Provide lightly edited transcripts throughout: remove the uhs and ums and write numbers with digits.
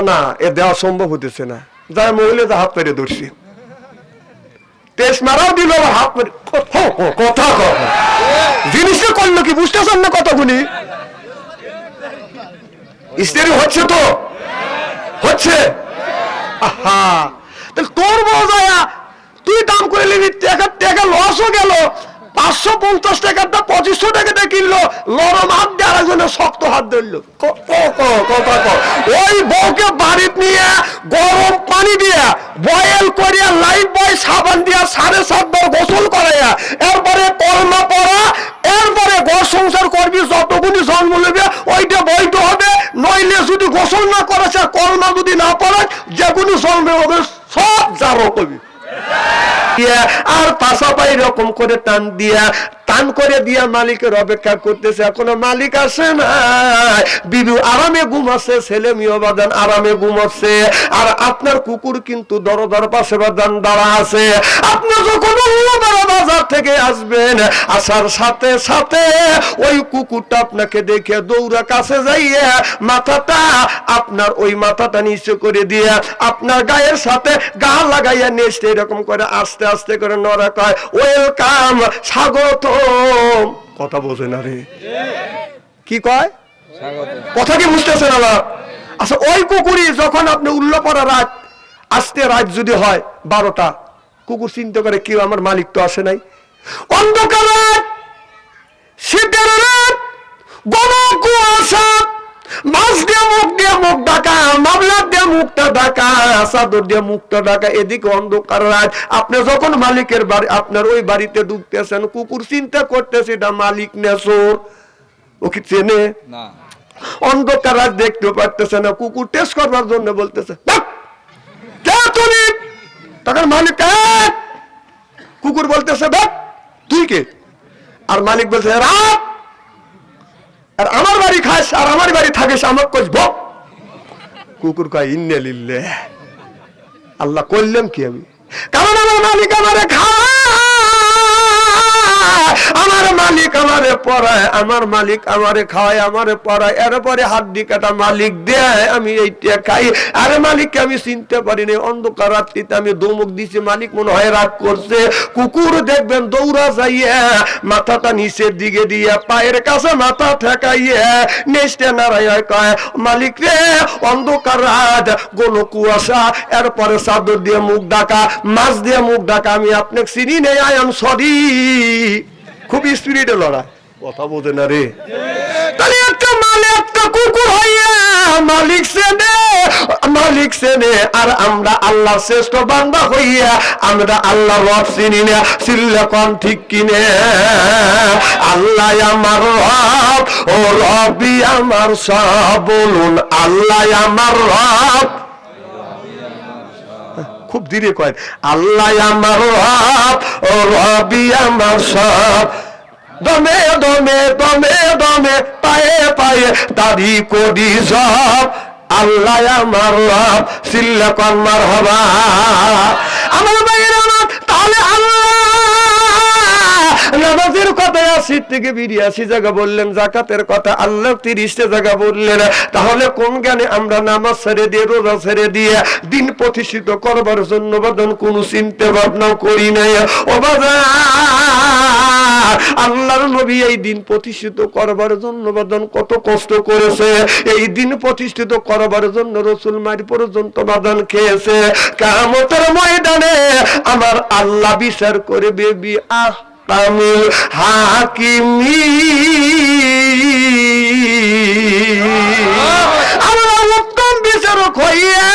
না এ দেওয়া সম্ভব হতেছে না, যাই মহিলা যা হাত পেরে ধরছি, টেস্ট মারাও দিল, হাত পেরে কথা জিনিসটা করলো কি বুঝতেছেন না কতগুলি স্ত্রী হচ্ছে তো হচ্ছে। আহা, তাহলে তোর বজায়া তুই দাম করে নিবি, টাকা লসও গেল, 550 টাকাটা 2500 টাকাটা কিনলো, নরম হাত দিয়ে আরেকজনের শক্ত হাত ধরলো। ওই বউকে বাড়িতে নিয়ে গরম পানি দিয়ে বয়েল করিয়া লাইফ বয় সাবান দিয়া 7.5 বার গোসল করাইয়া এরপরে কলমা পড়া, এরপরে ঘর সংসার করবি, যতগুলি জন্ম নেবে ওইটা বৈধ হবে। নইলে যদি গোসল না করেছে, কলমা যদি না পড়ে, যেগুলি জন্ম হবে সব যাবো কবি। আর পাশাপাই রকম করে টান করে দিয়া মালিকের অপেক্ষা করতেছে, এখনো মালিক আসে না। বিবি আরামে ঘুমাচ্ছে, ছেলে মেয়ে বাদান আরামে ঘুমাচ্ছে, আর আপনার কুকুর কিন্তু দরজার পাশে বাদান দাঁড়া আছে। আপনি যখন বাজার থেকে আসবেন, আসার সাথে সাথে ওই কুকুরটা আপনাকে দেখে দৌড়া কাছে যাইয়া মাথাটা আপনার ওই মাথাটা নিচে করে দিয়ে আপনার গায়ের সাথে গা লাগাইয়া নেচে এরকম করে আস্তে আস্তে করে নড়া কয়, ওয়েলকাম, স্বাগত। কথা বোঝে না রে, কি কয় কথা কি বুঝতেছে না? আচ্ছা, ওই কুকুরই যখন আপনি উল্লাপড়া রাত, আস্তে রাত যদি হয় 12টা, কুকুর চিন্তা করে কেউ আমার মালিক তো আসে নাই। অন্ধকার রাত, শীতের রাত, গণ কুয়াশা, মাছ দিয়ে মুখ ঢাকা, মামলার দিয়ে মুখটা ঢাকা, চাদর দিয়ে মুখটা ঢাকা, এদিকে অন্ধকার রাত। আপনি যখন মালিকের বাড়ি, আপনার ওই বাড়িতে ঢুকতেছেন, কুকুর চিন্তা করতেছে এটা মালিক না চোর, ও কি চেনে না। অন্ধকার রাত দেখতে পারতেছে না, কুকুর টেস্ট করবার জন্য বলতেছে, তখন মালিক, কুকুর বলতেছে তুই কে? আর মালিক বলছে, রাত আর আমার বাড়ি খাস আর আমার বাড়ি থাকিস, আমার কইস ভোগ। কুকুর কয়, ইন্নে লিল্লাহ, আল্লাহ করলাম কি আমি? কারণ আমার মালিক আমারে খাওয়ায়, আমার মালিক আমারে পড়ায়, আমার মালিক আমারে খাওয়ায়, আমারে পড়ায়, এরপরে হাড্ডি কাটা মালিক দেয়, আমি এইটা খাই। আরে মালিককে আমি চিনতে পারিনি, অন্ধকার রাত্রিতে আমি দমক দিছি, মালিক মনে হয় রাগ করছে। কুকুর দেখবেন দৌড়া যাইয়া মাথাটা নিচের দিকে দিয়ে পায়ের কাছে মাথা ঠেকাইয়া নেচতে নাড়াইয়া কয়, মালিক রে, অন্ধকার রাত, গণ কুয়াশা, এরপরে চাদর দিয়ে মুখ ঢাকা, মাছ দিয়ে মুখ ঢাকা, আমি আপনাকে চিনি নেই, আই এম সরি। খুব স্পিরিটে লড়াই, কথা বোঝে না রে। তাহলে একটা মালে একটা কুকুর হইয়া মালিক চেনে, আর আমরা আল্লাহ শ্রেষ্ঠ বান্দা হইয়া আমরা আল্লাহ রব চিনি না। চিল্লা কোন ঠিক কিনে? আল্লাহ আমার রব, ও রবি আমার সব, বলুন আল্লাহ আমার রব। খুব ধীরে কয়, আল্লাহ আমার রব, ও রবি আমার সব। দমে দমে দমে দমে, পায়ে পায়ে দাড়ি করি সব, আল্লাহ আমার রব। চিল্লা কোন মারহাবা। আমার ভাইয়ের আমার, তাহলে আল্লাহ নামাজের কথা 80 থেকে 82 জায়গা বললেন, যাকাতের কথা আল্লাহ 30টা জায়গা বললেন। তাহলে কোন জ্ঞানে আমরা নামাজ ছেড়ে দিয়ে, রোজা ছেড়ে দিয়ে দিন প্রতিষ্ঠিত করবার জন্য বাদন কোন চিন্তা ভাবনা করি নাই? ও বাবা, আল্লাহর নবী এই দিন প্রতিষ্ঠিত করবার জন্য বাদন কত কষ্ট করেছে, এই দিন প্রতিষ্ঠিত করবার জন্য রাসূল মারি পর্যন্ত বাদন খেয়েছে। কিয়ামতের ময়দানে আমার আল্লাহ বিচার করবে বি আহকামিল হাকিমি, আল্লাহ উত্তম বিচারক হইয়া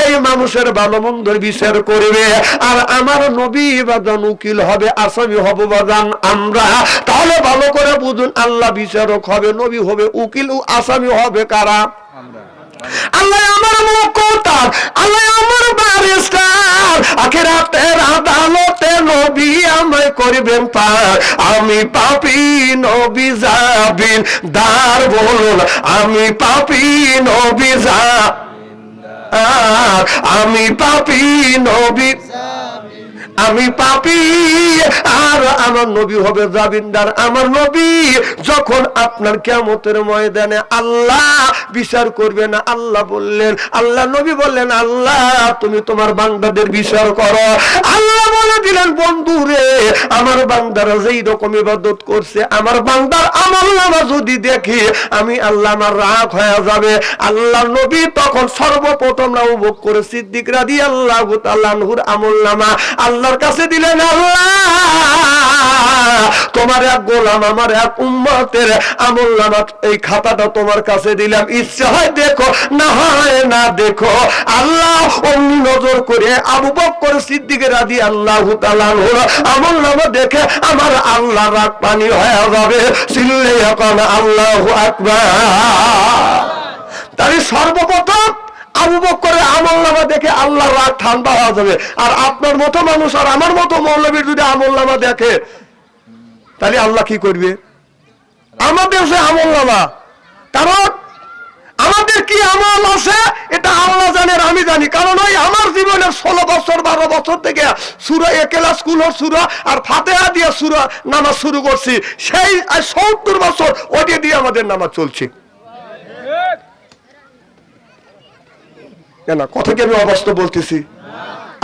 এই মানুষের ভালো মন্দের বিচার করবে, আর আমার নবী বাজান উকিল হবে, আসামি হব বাজান আমরা। তাহলে ভালো করে বুঝুন, আল্লাহ বিচারক হবে, নবী হবে উকিল, আসামি হবে কারা? আল্লাহ আমার মুকতার, আল্লাহ আমার ব্যারিস্টার, আখিরাতের আদালতে নবী আমায় করবেন পার। আমি পাপী, নবী যাবেন দার, বলুন আমি পাপী, নবী যাবেন, আমি পাপী, নবী। আমি পাপী আর আমার নবী হবে জামিনদার। আমার নবী যখন আপনার কিয়ামতের ময়দানে আল্লাহ বিচার করবে না, আল্লাহ বললেন, আল্লাহ নবী বললেন, আল্লাহ তুমি তোমার বান্দাদের বিচার করো। আল্লাহ বলে দিলেন, বন্ধু রে, আমার বান্দারা যেই রকম ইবাদত করছে, আমার বান্দার আমল নামা যদি দেখি আমি আল্লাহ আমার রাগ হয়ে যাবে। আল্লাহ নবী তখন সর্বপ্রথম আবু বকর সিদ্দিক রাদিয়াল্লাহু তাআলা আনহুর আমল নামা আল্লাহর কাছে দিলেন। আল্লাহ তোমার এক গোলাম, আমার এক উম্মতের আমল নামা এই খাতাটা তোমার কাছে দিলাম, ইচ্ছা হয় দেখো, না হয় না দেখো। আল্লাহ অমনি নজর করে আবু বকর সিদ্দিক রাদিয়াল্লাহু তাআলা আনহুর আমল নামা দেখে আমার আল্লাহ রাগ পানি হয়ে যাবে। চিল্লে এখন আল্লাহু আকবার। তাহলে সর্বপ্রথম আবু বকরের আমলনামা দেখে আল্লাহর রাগ ঠান্ডা হয়ে যাবে। আর আপনার মতো মানুষ আর আমার মতো মৌলবীর যদি আমলনামা দেখে, তাহলে আল্লাহ কি করবে? আমাদের যে আমলনামা, কারণ আমাদের কি আমল আছে এটা আল্লাহ জানেন, আমি জানি। কারণ ওই আমার জীবনের 16 বছর 12 বছর থেকে সূরা ইখলাস কুলর সূরা আর ফাতিহা দিয়ে সূরা নামাজ শুরু করছি, সেই 70 বছর ওটা দিয়ে আমাদের নামাজ চলছে। না কথা কি আমি অবাস্তব বলতেছি?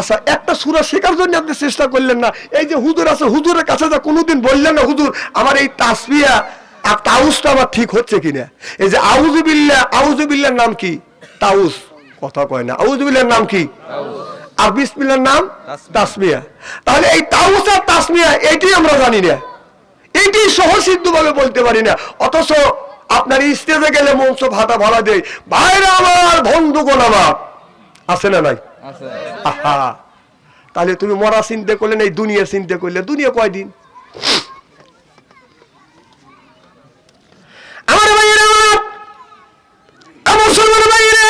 আচ্ছা, একটা সূরা শেখার জন্য আপনি চেষ্টা করলেন না? এই যে হুজুর আছে, হুজুরের কাছে যা কোনোদিন বললেন না, হুজুর আমার এই তাসবিহ আর তাউসটা আমার ঠিক হচ্ছে কিনা? এই যে আউযুবিল্লাহ, আউযুবিল্লাহর নাম কি? তাউস। কথা কয় না। আউযুবিল্লাহর নাম কি? আর বিসমিল্লাহর নাম তাসবিহ। তাহলে এই তাউস আর তাসবিহ এইটাই আমরা জানি না, এইটাই সহজসিদ্ধভাবে বলতে পারি না। অথচ আপনার স্টেজে গেলে মঞ্চ ভাতা ভাড়া দেয়, ভাইরা আমার, বন্ধুগণ আমার, আছে না নাই? আহা, তাহলে তুমি মরা চিন্তা করলে না, এই দুনিয়া চিন্তা করলে, দুনিয়া কয়দিন? আমার ভাইয়েরা, আমার মুসলমান ভাইয়েরা,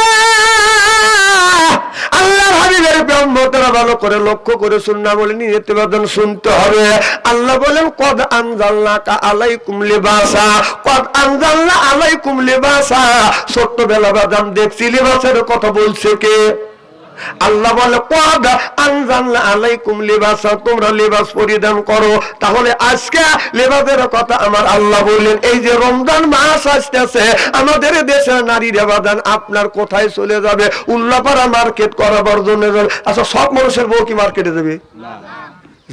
আল্লাহর হাবিবের ব্রহ্মতারা ভালো করে লক্ষ্য করে সুন্নাহ বলে নিয়তবাদন শুনতে হবে। আল্লাহ বলেন, কদ আনজালনাকা আলাইকুম লিবাসা, কদ আনজালনা আলাইকুম লিবাসা। ছোট্টবেলা বাদাম দেখছি লিবাসের কথা বলছে কে? আল্লাহ বলে, কদ আনজালনা আলাইকুম লিবাসা, তোমরা লিবাস পরিধান করো। তাহলে আজকে লিবাসের কথা আমার আল্লাহ বললেন। এই যে রমজান মাস আসতেছে, আমাদের দেশের নারীরা বাদান আপনার কোথায় চলে যাবে? উল্লাপাড়া মার্কেট করাবার জন্য। আচ্ছা, সব মানুষের বউ কি মার্কেটে যাবে?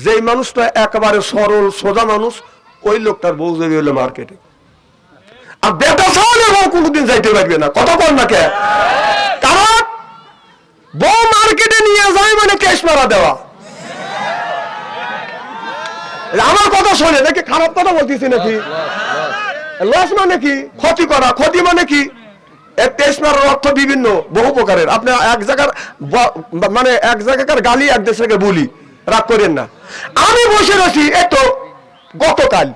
যেই মানুষটা একেবারে সরল সোজা মানুষ, ওই লোকটার বউ যাবে হলো মার্কেটে। আর বেটা চাওয়ালে বউ কোনোদিন যাইতে পারবে না। কথা বল না কে? কারণ বউ মার্কেটে নিয়ে যায় মানে কেশ মারা দেওয়া। আমার কথা শোনে নাকি? খারাপ কথা বলতেছি নাকি? লস মানে কি? ক্ষতি করা। ক্ষতি মানে কি? কেশ মারার অর্থ বিভিন্ন, বহু প্রকারের। আপনি এক জায়গার মানে এক জায়গাকার গালি এক দেশকে বলি, রাগ করেন না। আমি বসে রয়েছি, এতো গতকাল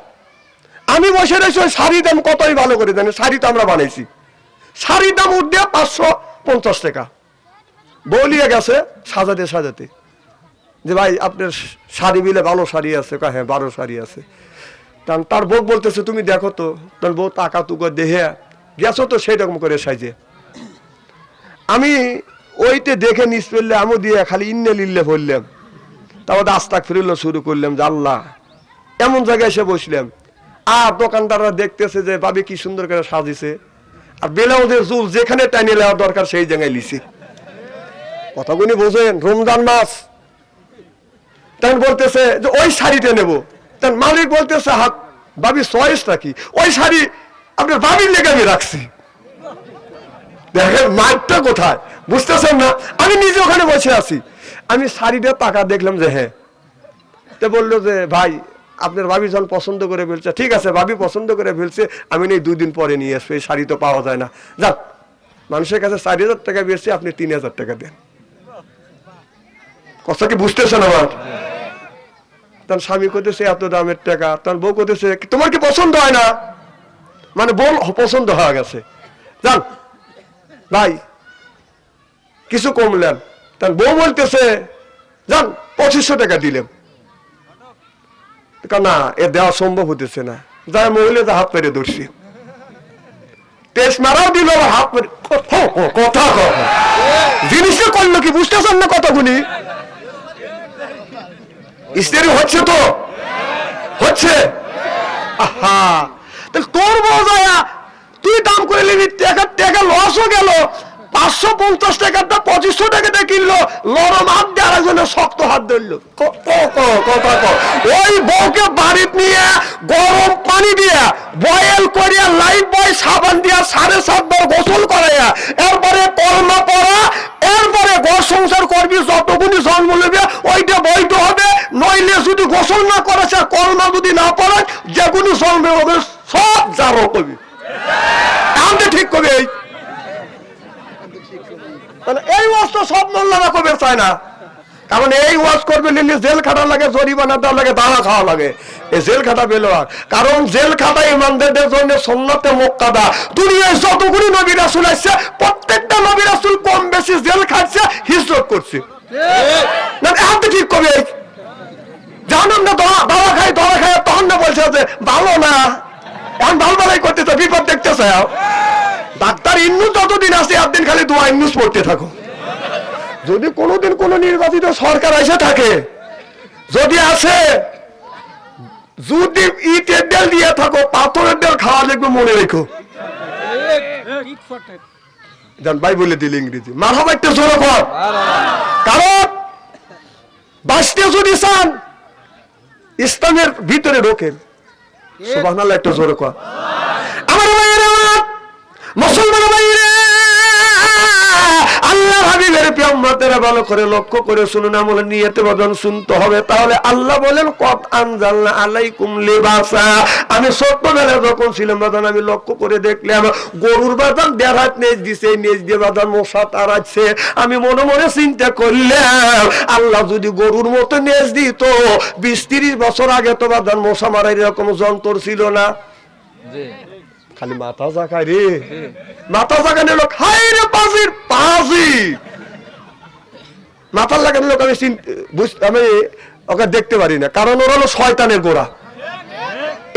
আমি বসে রয়েছি, ওই শাড়ির দাম কতই ভালো করে জানি। শাড়ি তো আমরা বানাইছি, শাড়ির দাম উঠবে 550 টাকা। বলিয়ে গেছে সাজাতে সাজাতে যে ভাই আপনার শাড়ি মিলে ভালো শাড়ি আছে? হ্যাঁ, 12 শাড়ি আছে। তার বউ বলতেছে, তুমি দেখো তো। তার বউ টাকা তুকা দেহে গেছো তো সেরকম করে সাইজে। আমি ওইতে দেখে নিস ফেললে আমি দিয়ে খালি ইন্নে লিল্লে বললাম, তারপর আস্তাক ফিরল শুরু করলাম যে আল্লাহ, এমন জায়গায় এসে বসলাম। আর দোকানদাররা দেখতেছে যে ভাবি কি সুন্দর করে সাজিছে, আর ব্লাউজের চুল যেখানে টাইনে নেওয়া দরকার সেই জায়গায় লিছি। কথাগুলি বোঝেন? রমজান মাস। তখন বলতেছে যে ওই শাড়িটা নেবো। তখন মালিক বলতেছে, হাত ভাবি চয়েসটা কি? ওই শাড়ি আপনার ভাবির লেগে আমি রাখছি। দেখেন মাইকটা কোথায়, বুঝতেছেন না? আমি নিজে ওখানে বসে আছি, আমি শাড়িটা টাকা দেখলাম যে হ্যাঁ। তো বললো যে ভাই আপনার ভাবি যখন পছন্দ করে ফেলছে, ঠিক আছে ভাবি পছন্দ করে ফেলছে, আমি নেই 2 দিন পরে নিয়ে আসবো। এই শাড়ি তো পাওয়া যায় না। যাক, মানুষের কাছে 4000 টাকা বেশি, আপনি 3000 টাকা দেন। কথা কি বুঝতেছেন আমার? তার স্বামী করতেছে এত দামের টাকা, তার বউ করতেছে তোমার কি পছন্দ হয় না? মানে বউ পছন্দ হয়ে গেছে। যান ভাই কিছু কমলেন। তার বউ বলতেছে যান 2500 টাকা দিলেন। না, এ দেওয়া সম্ভব হতেছে না। যাই মহিলা যা হাত পেরে ধরছি, টেস্ট মারাও দিল, হাত পেরে কথা জিনিসটা করলো কি? বুঝতেছেন না কথাগুলি? স্ত্রী হচ্ছে তো হচ্ছে আহা তাহলে তোর বউ যায় তুই দাম করে নিবি টাকা লসও গেল 550 টাকাটা 2500 টাকাতে কিনলো নরম হাত দিয়ে আরেকজনের শক্ত হাত ধরলো কথা ওই বউকে বাড়িতে নিয়ে গরম পানি দিয়ে বয়েল করিয়া লাইফ বয় সাবান দিয়া 7.5 বার গোসল করাইয়া এরপরে কলমা পড়া এরপরে ঘর সংসার করবি যতগুলি জন্ম নেবে ওইটা বৈধ হবে নইলে যদি গোসল না করে কলমা যদি না পড়ে যেগুলি জন্মে হবে সব যাবো কবি আমি ঠিক কবি এই ওয়াজ তো সব মোল্লারা কবে চায় না কারণ এই ওয়াজ করবে নিলে জেল খাটা লাগে জরিমানা দেওয়া লাগে দাওয়া খাওয়া লাগে এই জেল খাটা পেল কারণ জেল খাটা ইমানদারদের জন্য সুন্নতে মুক্কাদা দুনিয়ায় যতগুলি নবী রাসূল আসছে প্রত্যেকটা নবী রাসূল কম বেশি জেল খাটছে হিজরত করছে না আপনি ঠিক কবে জানেন না দাওয়া খাই তখন না বলছে যে ভালো না এখন ভালো ভালোই করতেছে বিপদ দেখতেছে ডাক্তার ইন্নুস যতদিন আছে একদিন খালি দোয়া ইন্নুস পড়তে থাকো যদি কোনোদিন কোন নির্বাচিত সরকার এসে থাকে যদি আসে যদি ইটের দেল দিয়ে থাকো পাথরের দেল খাওয়া দেখবে মনে রেখো জান ভাই বলে দিল ইংরেজি মারহাবা একটা জোরে কর কারণ বাঁচতে যদি চান ইসলামের ভিতরে ঢোকেন সুবহানাল্লাহ একটা জোরে কর আমার ভাইয়েরা মুসলমান ভাইরা আল্লাহ হাবিবের প্রিয়ম্মতেরা ভালো করে লক্ষ্য করে শুনুন আমল নিয়তে বদন শুনতে হবে তাহলে আল্লাহ বলেন কত আনজালনা আলাইকুম লিবাসা আমি ছোটবেলায় যখন ছিলাম বাদান আমি লক্ষ্য করে দেখলাম গরুর বাদান দেড় হাত নেজ দিছে নেজ দিয়ে বাদান মশা তাড়াচ্ছে আমি মনে মনে চিন্তা করলাম আল্লাহ যদি গরুর মতো নেজ দিত 20-30 বছর আগে তো বাদান মশা মারার এরকম যন্ত্র ছিল না খালি মাথা জাগায় রে মাথা জাগানোর লোক হাই রে পাজি মাথার লাগানোর লোক আমি ওকে দেখতে পারি না কারণ ওর হলো শয়তানের গোড়া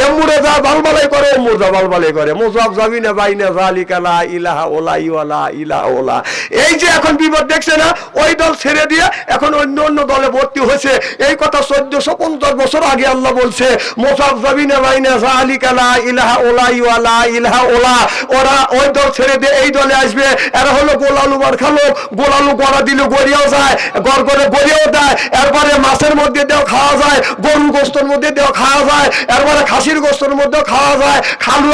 এমুরে যা বালবালাই করে এমুর যা বালবালাই করে মোজাব যাবি না বাই না জালিকা লা ইলাহা ওলা ইওয়ালা ইলাহা ওলা এই যে এখন বিপদ দেখছে না ওই দল ছেড়ে দিয়ে এখন অন্য অন্য দলে ভর্তি হয়েছে এই কথা 1450 বছর আগে আল্লাহ বলছে মোজাব যাবি না বাই না জালিকা লা ইলাহা ওলা ইওয়ালা ইলাহা ওলা ওরা ওই দল ছেড়ে দিয়ে এই দলে আসবে এরা হলো গোলালু মার খালো গোলালু গড়া দিলে গড়িয়াও যায় গড় করে গড়িয়াও দেয় এরপরে মাছের মধ্যে দেও খাওয়া যায় গরু গোস্তর মধ্যে দেও খাওয়া যায় এরপরে খাসির গোস্তর মধ্যে খাওয়া যায় খালু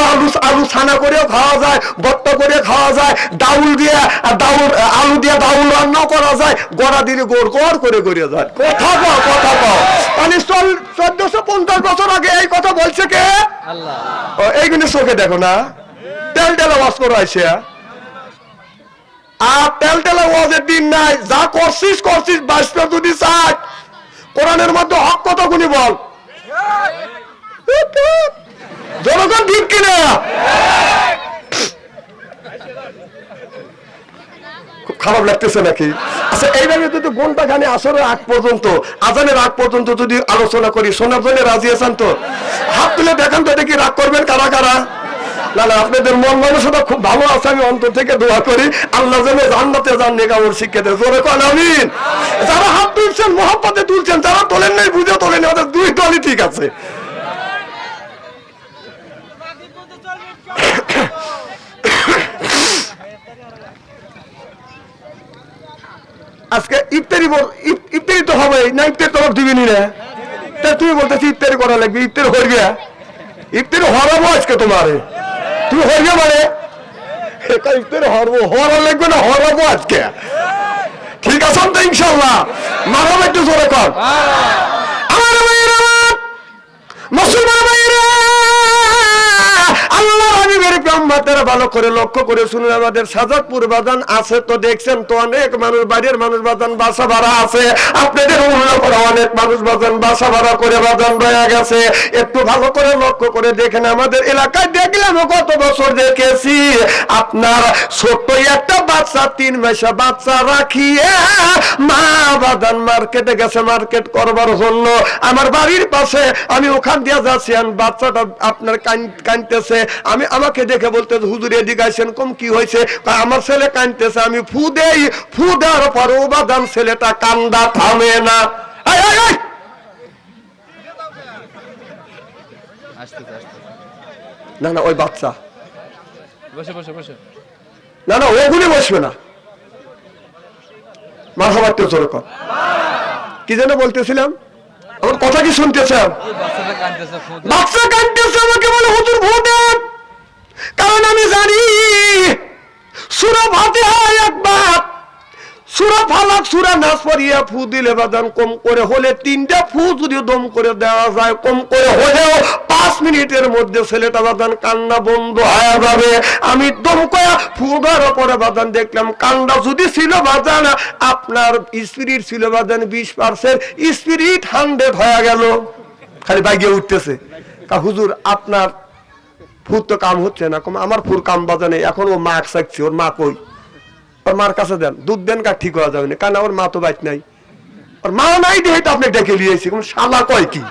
আলু ছানা করেও খাওয়া যায় ভর্তা করে খাওয়া যায় ডাউল দিয়ে আলু দিয়ে ডাউল রান্নাও করা যায় গড়া দিলে গোড় করে গড়িয়ে যায় কথা পাও মানে 1450 বছর আগে এই কথা বলছে কে আল্লাহ এইগুলো চোখে দেখো না তেলটেলা ওয়াজ করা আছে আর তেলটেলা ওয়াজের দিন নাই যা করছিস বাঁচতে যদি চাই কোরআনের মধ্যে হক কথা গুনি বল জনগণ ঠিক কিনা খুব খারাপ লাগতেছে নাকি আচ্ছা এইভাবে যদি ঘন্টা খানে আসরের আগ পর্যন্ত আজানের আগ পর্যন্ত যদি আলোচনা করি শোনার জন্য রাজি আছেন তো হাত তুলে দেখান তো এটা কি রাগ করবেন কারা কারা না আপনাদের মন মানসিকতা খুব ভালো আছে আমি অন্তর থেকে দোয়া করি আল্লাহ যেন জান্নাতে যান নেকামল শিক্ষা দেয় জোরে কোন আমিন যারা হাত তুলছেন মহব্বতে তুলছেন যারা তোলেন নাই বুঝে তোলেন ওদের দুই দলই ঠিক আছে আজকে ইফতারি তো হবে না ইফতারি তো দিবিনি না তুমি বলতেছি ইফতারি করা লাগবে ইফতারি হইবে ইফতারি হরাবো আজকে তোমার তুমি হইবে মানে ইফতারি হরা লাগবে না হরাবো আজকে ঠিক আছে তো ইনশাল্লাহ মারাম একটু জোরে কর আমার মুসলমান ভাইরা আল্লাহ হাবিবের প্রিয়ম্মতেরা ভালো করে লক্ষ্য করে শুনুন আমাদের সাজাদপুর বাজান আছে তো দেখছেন তো অনেক মানুষ বাইরের মানুষ বাজান বাসা ভাড়া আছে আপনাদের অনেক মানুষ বাজান বাসা ভাড়া করে বাজান রয়ে গেছে একটু ভালো করে লক্ষ্য করে দেখেন আমাদের এলাকায় দেখলাম কত বছর দেখেছি আপনার ছোট্ট একটা বাচ্চা 3 মাসে বাচ্চা রাখিয়ে মা বাজান মার্কেটে গেছে মার্কেট করবার জন্য আমার বাড়ির পাশে আমি ওখান দিয়ে যাচ্ছি বাচ্চাটা আপনার কাঁদতেছে আমি আমাকে দেখে বলতে হুজুর এদিকে আসেন কম কি হয়েছে আমার ছেলে কাঁদতেছে আমি ফু দেওয়ার পর বাদাম ছেলেটা কান্দা থামে না না না ওই বাচ্চা বসে বসে বসে না না ওগুলি বসবে না। মারহাবা তো জোরে কর। কি যেন বলতেছিলাম, আমার কথা কি শুনতেছেন? বাচ্চা কাঁদতেছে, আমাকে বলে হুজুর ভূত দেন। কারণ আমি জানি সূরা ফাতিহা একবার, সূরা ফালাক, সূরা নাস পড়িয়া ফু দিলে বাদান কম করে হলে 3টা ফু যদি দম করে দেওয়া যায়, কম করে হলেও 5 মিনিটের মধ্যে ছেলেটা বাদান কান্না বন্ধ হয়ে যাবে। আমি দম করে ফু দেওয়ার পরে বাদান দেখলাম কান্না যদি ছিল বাদান আপনার স্পিরিট ছিল বাদান 20%, স্পিরিট 100 হয়ে গেল। খালি বাইকে উঠতেছে, হুজুর আপনার ফুর তো কাম হচ্ছে না। আমার ফুর কাম বাজানে, এখন ও মা চাইছে, ওর মা কই? ওর মার কাছে দেন, দুধ দেন, কার ঠিক হওয়া যাবে না, কারণ ওর মা তো বাইক নাই, ওর মা নাই দিয়ে তো আপনি ডেকে নিয়েছি। শালা কয় কি?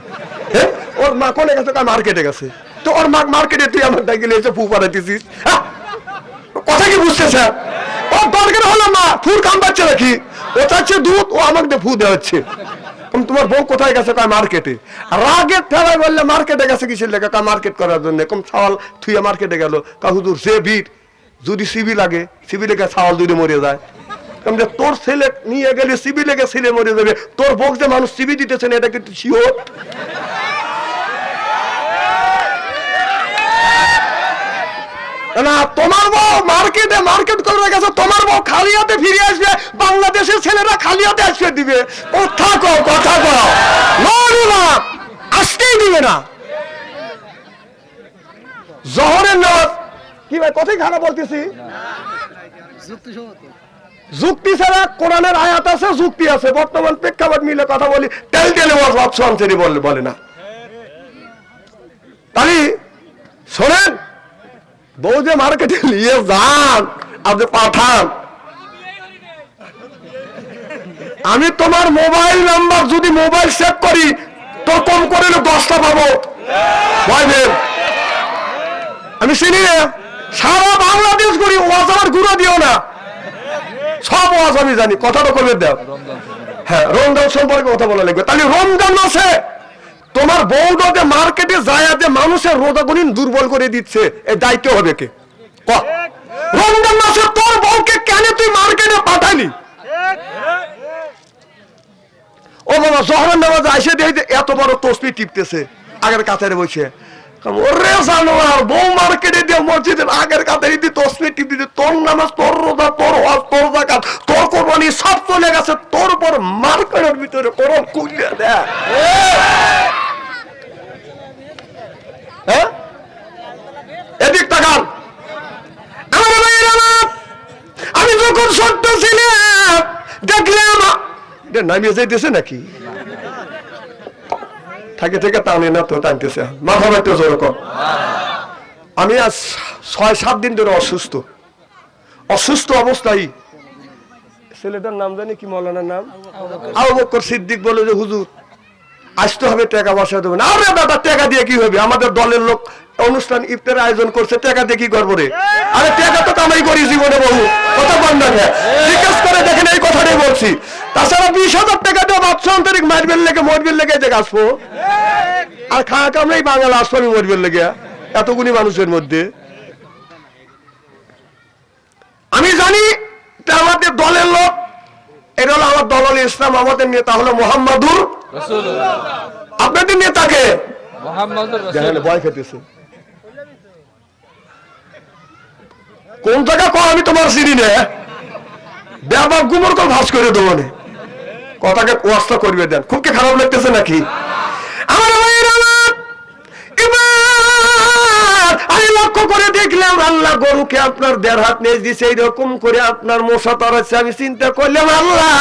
হ্যাঁ, ওর মা কোনে গেছে? মার্কেটে গেছে। তো ওর মা মার্কেটে তুই আমার ডেকে নিয়েছে ফু পাঠাইতেছিস? কথা কি বুঝতেছে? ওর দরকার হলো না, ফুর কাম পাচ্ছে নাকি? ও চাচ্ছে দুধ, ও আমাকে ফু দেওয়া হচ্ছে। তোমার বউ কোথায় গেছে? মার্কেটে। রাগের ঠেলায় বললে মার্কেটে গেছে কিসের লেগে? মার্কেট করার জন্য। ছাওয়াল থুইয়া মার্কেটে গেল। হুজুর যে ভিড়, যদি সিবি লাগে, সিবি লেগে ছাওয়াল যদি মরে যায়। তোর ছেলে নিয়ে গেলে সিবি লেগে ছেলে মরে যাবে, তোর বউ যে মানুষ সিবি দিতেছে না, এটা কিন্তু শিওর। না, তোমার বউ মার্কেটে মার্কেট করে গেছে, তোমার বউ খালি হাতে ফিরে আসবে, বাংলাদেশের ছেলেরা খালি হাতে আসবে দিবে। কথা কও, কথা কও, আসতেই দিবে না। জহরের নামাজ কি ভাই, কথাই খারাপ বলতেছি? যুক্তি ছাড়া কোরআনের আয়াত আছে, যুক্তি আছে, বর্তমান প্রেক্ষাপট মিলে কথা বলি, তেল তেলে ওয়াজ বলে না। তাহলে শোনেন, বউ যে মার্কেটে নিয়ে যান, আপনি পাঠান, আমি তোমার মোবাইল নাম্বার যদি মোবাইল সেভ করি তো কম করে 10টা পাবো। আমি চিনি না, সারা বাংলাদেশ করি, ওয়াজ আমার গুঁড়ো দিও না, সব ওয়াজ আমি জানি। কথাটা করবে দাও। হ্যাঁ, রমজান সম্পর্কে কথা বলা লাগবে। তাহলে রমজান মাসে তোমার বউটা যে মার্কেটে যায় যে মানুষের রোজা গুণিন দুর্বল করে দিচ্ছে, এই দায়িত্ব হবে কে? রমজান মাসে তোর বউকে কেন তুই মার্কেটে পাঠালি? ও বাবা, জহরের নামাজে এসে দেখি এত বড় তসবিহ টিপতেছে আগের কাতারে বসে। ওরে জানোয়ার, বউ মার্কেটে দিয়ে মসজিদের আগের কাতারে দিয়ে তসবিহ টিপতেছে। তোর নামাজ, তোর রোজা, তোর হজ, তোর যাকাত, তোর কোরবানি সব চলে গেছে, তোর উপর মার্কেটের ভিতরে কোরআন খুলে দেয়। হ্যাঁ, এদিক তাকান। আমার ভাইয়ের আমার, আমি যখন ছোট্ট ছিলাম দেখলাম নামিয়ে যাইতেছে নাকি, থাকে থেকে টানে না তো, টানতেছে। মাথা ব্যথা জোর কর। আমি আজ 6-7 দিন ধরে অসুস্থ অবস্থায়, ছেলেটার নাম জানি কি, মৌলানার নাম আবু বকর সিদ্দিক, বলে যে হুজুর আসতে হবে, টাকা পয়সা দেবো না। আরে দাদা, টাকা দিয়ে কি হবে? আমাদের দলের লোক অনুষ্ঠান ইফতার আয়োজন করছে, টাকা দিয়ে কি করবো রে? আরে টাকা তো কামাই করি জীবনে বহু, কথা বন্ধ না, জিজ্ঞেস করে দেখেন, এই কথাটাই বলছি। তাছাড়া 20,000 টাকা দিয়ে বাচ্চা অন্তরিক মারবেন লেগে মরবেন লেগে যে আসবো, আর খাওয়া কামড়াই বাঙাল আসবো আমি মরবেন লেগে এতগুলি মানুষের মধ্যে। আমি জানি আমাদের দলের লোক, এটা হলো আমার দল ইসলাম, আমাদের নেতা হলো মোহাম্মদুর রাসূলুল্লাহ। আপনাদের নেতাকে ভয় খেতেছে কোন জায়গা কো, আমি তোমার চিনি না, ব্যাপক গুমর করে ভাস করে দেবো না, কথাকে ওয়াস্তা করবে দেন। খুব কি খারাপ লাগতেছে নাকি? আমার আমি লক্ষ্য করে দেখলাম আল্লাহ গরুকে আপনার 1.5 হাত নেজ দিছে, এইরকম করে আপনার মশা তাড়াচ্ছে। আমি চিন্তা করলাম, আল্লাহ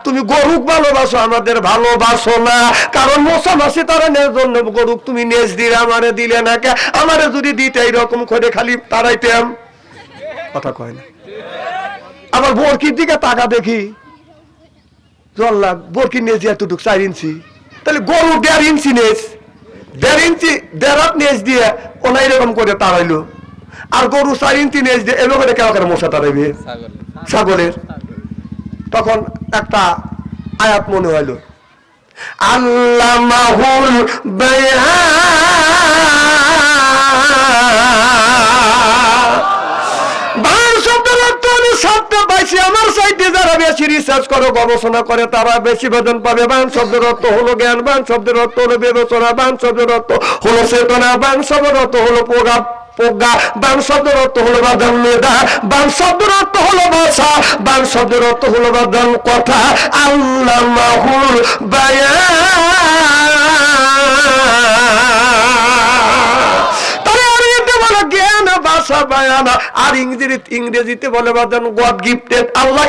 তুমি গরুক ভালোবাসো, আমাদের ভালোবাসো না, কারণ মশা মাসি তাড়ানোর জন্য গরুক তুমি নেজ দিলে, আমারে দিলে না কে? আমারে যদি দিতে এইরকম করে খালি তাড়াইতাম। কথা কয় না। আবার বরকির দিকে টাকা দেখি, আল্লাহ বরকির নেজ এতটুক 4 ইঞ্চি, তাহলে গরু 1.5 ইঞ্চি নেজ, 1.5 ইঞ্চি 1.5 হাত নেজ দিয়ে ওনা এরকম করে তাড়াইলো, আর গরু 4 ইঞ্চি নেজ দিয়ে এভাবে কেউ করে মশা তাড়াইবে ছাগলের। তখন একটা আয়াত মনে হইল, আল্লামাহুল বায়ান আমার সাইডে যারা বেশি রিসার্চ করে গবেষণা করে তারা বেশি বেতন পাবে। বান শব্দের অর্থ হলো জ্ঞান, বান শব্দের অর্থ হলো বিবেচনা, বান শব্দের অর্থ হলো চেতনা, বান শব্দের অর্থ হলো প্রজ্ঞা, বান শব্দের অর্থ হলো বাদান মেধা, বান শব্দের অর্থ হলো ভাষা, বান শব্দের অর্থ হলো বাদান কথা। আল্লামাহুল বায়ান, তাহলে আরবিতে বলে জ্ঞান, ভাষা, বায়ান। আর ইংরেজিতে বলে বাদান গড গিফটেড। আল্লাহ